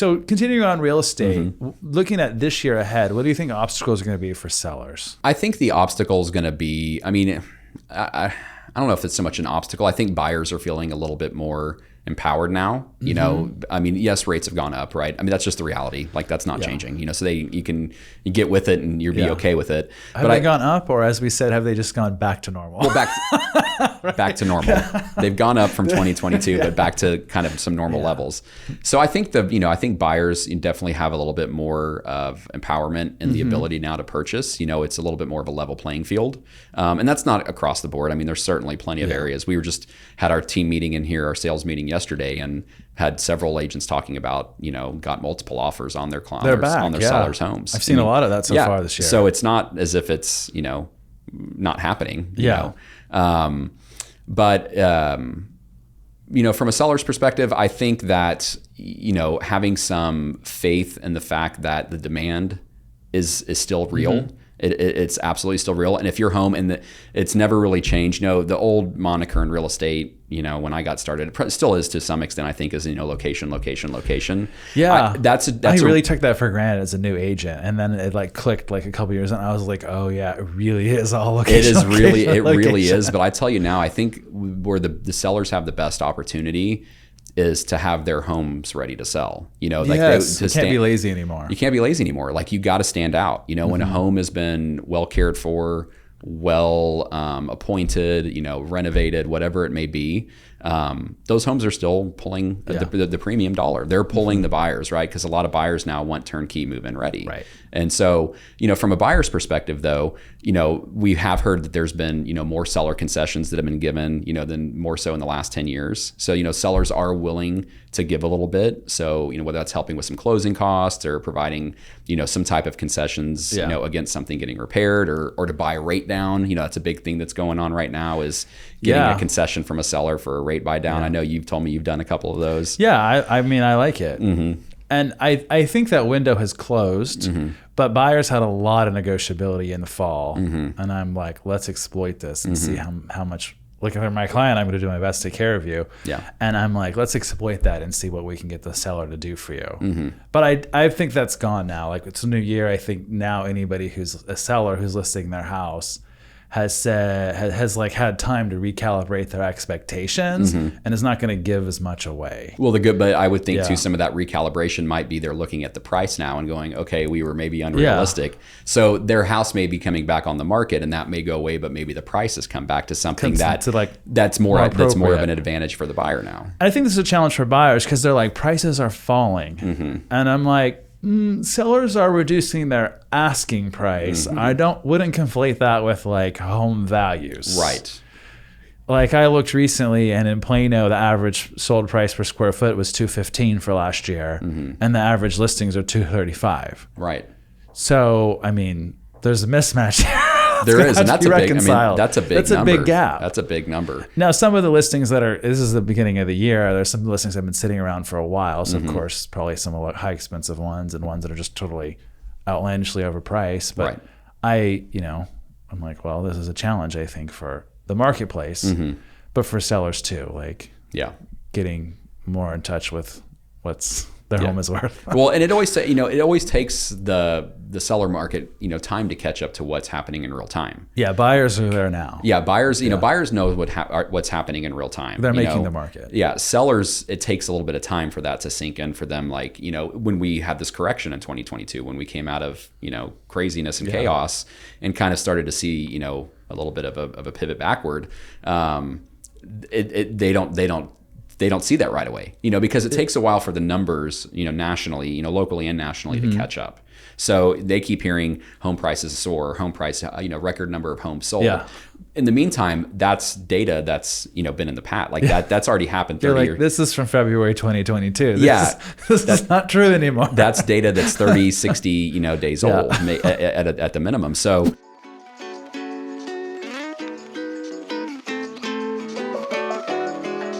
So continuing on real estate, looking at this year ahead, what do you think obstacles are going to be for sellers? I think the obstacle is going to be, I mean, I don't know if it's so much an obstacle. I think buyers are feeling a little bit more empowered now. You know, I mean, yes, rates have gone up, right? I mean, that's just the reality. Like that's not changing, you know, so you get with it and you'll be okay with it. Have they gone up, or as we said, have they just gone back to normal? Well, back to normal. They've gone up from 2022, but back to kind of some normal levels. So I think I think buyers definitely have a little bit more of empowerment and the ability now to purchase. You know, it's a little bit more of a level playing field. And that's not across the board. I mean, there's certainly plenty of areas. We had our team meeting in here, our sales meeting yesterday, and had several agents talking about, got multiple offers on their clients, on their sellers' homes. I've seen a lot of that so far this year. So it's not as if it's, not happening. You know? But from a seller's perspective, I think that, having some faith in the fact that the demand is still real. It's absolutely still real. And if your home, and it's never really changed, the old moniker in real estate, when I got started, it still is to some extent, I think, is, location. Yeah. I really took that for granted as a new agent. And then it clicked a couple years and I was like, oh yeah, it really is all location. It really is. But I tell you now, I think where the sellers have the best opportunity is to have their homes ready to sell. You can't be lazy anymore. You can't be lazy anymore. Like you got to stand out. When a home has been well cared for, well appointed, renovated, whatever it may be, those homes are still pulling the premium dollar. They're pulling the buyers, right? Because a lot of buyers now want turnkey move-in ready. Right. And so, from a buyer's perspective, though, we have heard that there's been, more seller concessions that have been given, than more so in the last 10 years. So, sellers are willing to give a little bit. So, whether that's helping with some closing costs or providing, some type of concessions, against something getting repaired or to buy a rate down. That's a big thing that's going on right now is getting a concession from a seller for a rate buy down. I know you've told me you've done a couple of those. Yeah, I mean, I like it. And I think that window has closed, but buyers had a lot of negotiability in the fall. And I'm like, let's exploit this and see how much. Like if I'm my client, I'm going to do my best to take care of you. Yeah. And I'm like, let's exploit that and see what we can get the seller to do for you. But I think that's gone now. Like it's a new year. I think now anybody who's a seller who's listing their house has had time to recalibrate their expectations and is not going to give as much away. Well, but I would think too, some of that recalibration might be they're looking at the price now and going, okay, we were maybe unrealistic. So their house may be coming back on the market and that may go away, but maybe the price has come back to something that's more of an advantage for the buyer now. I think this is a challenge for buyers because they're like, prices are falling. And I'm like, sellers are reducing their asking price. I wouldn't conflate that with like home values. Right. Like I looked recently and in Plano, the average sold price per square foot was $215 for last year. And the average listings are $235. Right. So, I mean, there's a mismatch there. There is, and that's a big number. That's a big gap. That's a big number. Now, some of the listings this is the beginning of the year. There's some listings that have been sitting around for a while. So, of course, probably some high expensive ones and ones that are just totally outlandishly overpriced. But I'm like, well, this is a challenge, I think, for the marketplace, but for sellers too. Like, getting more in touch with what's their home is worth. Well, and it always takes the seller market, time to catch up to what's happening in real time. Yeah, buyers are there now. Yeah, buyers, buyers know what's happening in real time. They're making the market. Yeah, sellers, it takes a little bit of time for that to sink in for them. Like, when we had this correction in 2022, when we came out of, craziness and chaos and kind of started to see, a little bit of a pivot backward, they don't see that right away, because it takes a while for the numbers, nationally, locally and nationally to catch up. So they keep hearing home prices soar, home price, record number of homes sold. Yeah. In the meantime, that's data that's, been in the past. Like that's already happened 30 years. This is from February 2022. This is not true anymore. That's data that's 30, 60, days old at the minimum. So